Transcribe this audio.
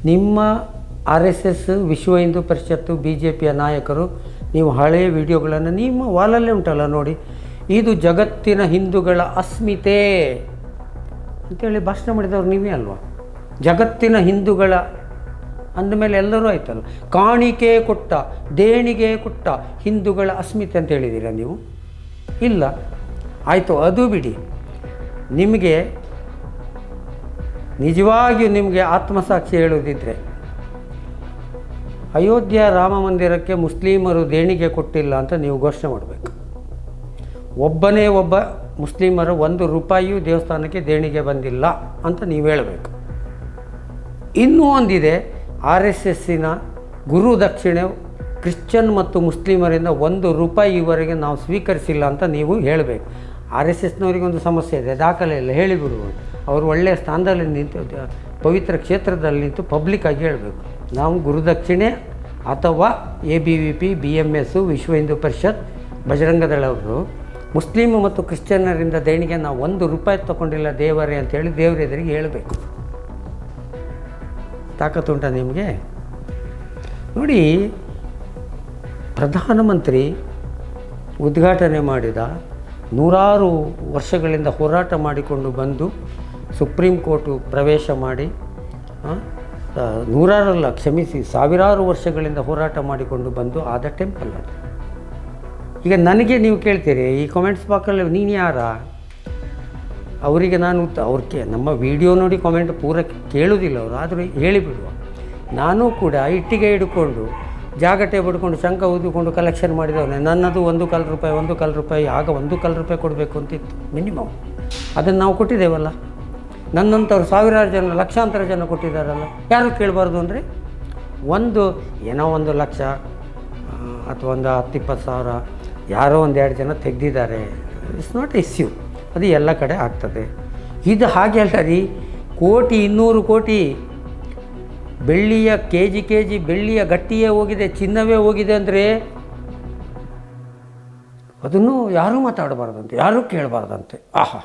ನಿಮ್ಮ RSS ವಿಶ್ವ ಹಿಂದೂ ಪರಿಷತ್ತು BJPಯ ನಾಯಕರು ನೀವು ಹಳೆಯ ವಿಡಿಯೋಗಳನ್ನು ನಿಮ್ಮ ವಾಲಲ್ಲೇ ಉಂಟಲ್ಲ ನೋಡಿ, ಇದು ಜಗತ್ತಿನ ಹಿಂದೂಗಳ ಅಸ್ಮಿತೆ ಅಂತೇಳಿ ಭಾಷಣ ಮಾಡಿದವರು ನೀವೇ ಅಲ್ವಾ? ಜಗತ್ತಿನ ಹಿಂದೂಗಳ ಅಂದಮೇಲೆ ಎಲ್ಲರೂ ಆಯ್ತಲ್ಲ. ಕಾಣಿಕೆ ಕೊಟ್ಟ, ದೇಣಿಗೆ ಕೊಟ್ಟ ಹಿಂದೂಗಳ ಅಸ್ಮಿತೆ ಅಂತ ಹೇಳಿದ್ದೀರಾ ನೀವು? ಇಲ್ಲ. ಆಯಿತು, ಅದು ಬಿಡಿ. ನಿಮಗೆ ನಿಜವಾಗಿಯೂ ನಿಮಗೆ ಆತ್ಮಸಾಕ್ಷಿ ಹೇಳುವುದಿದ್ದರೆ, ಅಯೋಧ್ಯ ರಾಮ ಮಂದಿರಕ್ಕೆ ಮುಸ್ಲಿಮರು ದೇಣಿಗೆ ಕೊಟ್ಟಿಲ್ಲ ಅಂತ ನೀವು ಘೋಷಣೆ ಮಾಡಬೇಕು. ಒಬ್ಬನೇ ಒಬ್ಬ ಮುಸ್ಲಿಮರು 1 ರೂಪಾಯಿಯೂ ದೇವಸ್ಥಾನಕ್ಕೆ ದೇಣಿಗೆ ಬಂದಿಲ್ಲ ಅಂತ ನೀವು ಹೇಳಬೇಕು. ಇನ್ನೂ ಒಂದಿದೆ, RSSನ ಗುರು ದಕ್ಷಿಣೆ ಕ್ರಿಶ್ಚಿಯನ್ ಮತ್ತು ಮುಸ್ಲಿಮರಿಂದ 1 ರೂಪಾಯಿ ಈವರೆಗೆ ನಾವು ಸ್ವೀಕರಿಸಿಲ್ಲ ಅಂತ ನೀವು ಹೇಳಬೇಕು. RSSನವರಿಗೊಂದು ಸಮಸ್ಯೆ ಇದೆ, ದಾಖಲೆ ಇಲ್ಲ, ಹೇಳಿಬಿಡುವುದು. ಅವರು ಒಳ್ಳೆಯ ಸ್ಥಾನದಲ್ಲಿ ನಿಂತು ಪವಿತ್ರ ಕ್ಷೇತ್ರದಲ್ಲಿ ನಿಂತು ಪಬ್ಲಿಕ್ಕಾಗಿ ಹೇಳಬೇಕು, ನಾವು ಗುರುದಕ್ಷಿಣೆ ಅಥವಾ ABVP BMS ವಿಶ್ವ ಹಿಂದೂ ಪರಿಷತ್ ಬಜರಂಗದಳವರು ಮುಸ್ಲಿಮ್ ಮತ್ತು ಕ್ರಿಶ್ಚಿಯನ್ನರಿಂದ ದೇಣಿಗೆ ನಾವು 1 ರೂಪಾಯಿ ತೊಗೊಂಡಿಲ್ಲ ದೇವರೇ ಅಂತೇಳಿ ದೇವರ ಎದುರಿಗೆ ಹೇಳಬೇಕು. ತಾಕತ್ತುಂಟ ನಿಮಗೆ? ನೋಡಿ, ಪ್ರಧಾನಮಂತ್ರಿ ಉದ್ಘಾಟನೆ ಮಾಡಿದ 100 ವರ್ಷಗಳಿಂದ ಹೋರಾಟ ಮಾಡಿಕೊಂಡು ಬಂದು ಸುಪ್ರೀಂ ಕೋರ್ಟು ಪ್ರವೇಶ ಮಾಡಿ, 100 ಕ್ಷಮಿಸಿ 1000 ವರ್ಷಗಳಿಂದ ಹೋರಾಟ ಮಾಡಿಕೊಂಡು ಬಂದು ಆದ ಟೆಂಪಲ್ ಅದು. ಈಗ ನನಗೆ ನೀವು ಕೇಳ್ತೀರಿ ಈ ಕಾಮೆಂಟ್ಸ್ ಬಾಕ್ಸಲ್ಲಿ, ನೀನು ಯಾರ? ಅವರಿಗೆ ನಾನು ಅವ್ರಿಗೆ ನಮ್ಮ ವಿಡಿಯೋ ನೋಡಿ ಕಾಮೆಂಟ್ ಪೂರ ಕೇಳೋದಿಲ್ಲ ಅವರು, ಆದರೂ ಹೇಳಿಬಿಡುವ. ನಾನು ಕೂಡ ಇಟ್ಟಿಗೆ ಹಿಡ್ಕೊಂಡು ಜಾಗಟೆ ಬಿಡ್ಕೊಂಡು ಶಂಕ ಊದಿಕೊಂಡು ಕಲೆಕ್ಷನ್ ಮಾಡಿದವನೇ. ನನ್ನದು 1 ಕಾಲು ರೂಪಾಯಿ, ಆಗ 1 ಕಾಲು ರೂಪಾಯಿ ಕೊಡಬೇಕು ಅಂತಿತ್ತು ಮಿನಿಮಮ್. ಅದನ್ನು ನಾವು ಕೊಟ್ಟಿದ್ದೇವಲ್ಲ. ನನ್ನಂಥವ್ರು 1000 ಜನ, ಲಕ್ಷಾಂತರ ಜನ ಕೊಟ್ಟಿದ್ದಾರಲ್ಲ, ಯಾರು ಕೇಳಬಾರ್ದು ಅಂದರೆ? ಏನೋ 1 ಲಕ್ಷ ಅಥವಾ 10-20 ಸಾವಿರ ಯಾರೋ 1-2 ಜನ ತೆಗೆದಿದ್ದಾರೆ, ಇಟ್ಸ್ ನಾಟ್ ಇಶ್ಯೂ. ಅದು ಎಲ್ಲ ಕಡೆ ಆಗ್ತದೆ. ಇದು ಹಾಗೆ ಅಲ್ಲ ರೀ, 100 ಕೋಟಿ ಬೆಳ್ಳಿಯ ಕೆ ಜಿ ಬೆಳ್ಳಿಯ ಗಟ್ಟಿಯೇ ಹೋಗಿದೆ, ಚಿನ್ನವೇ ಹೋಗಿದೆ ಅಂದರೆ ಅದನ್ನು ಯಾರೂ ಮಾತಾಡಬಾರ್ದಂತೆ, ಯಾರೂ ಕೇಳಬಾರ್ದಂತೆ. ಆಹಾ,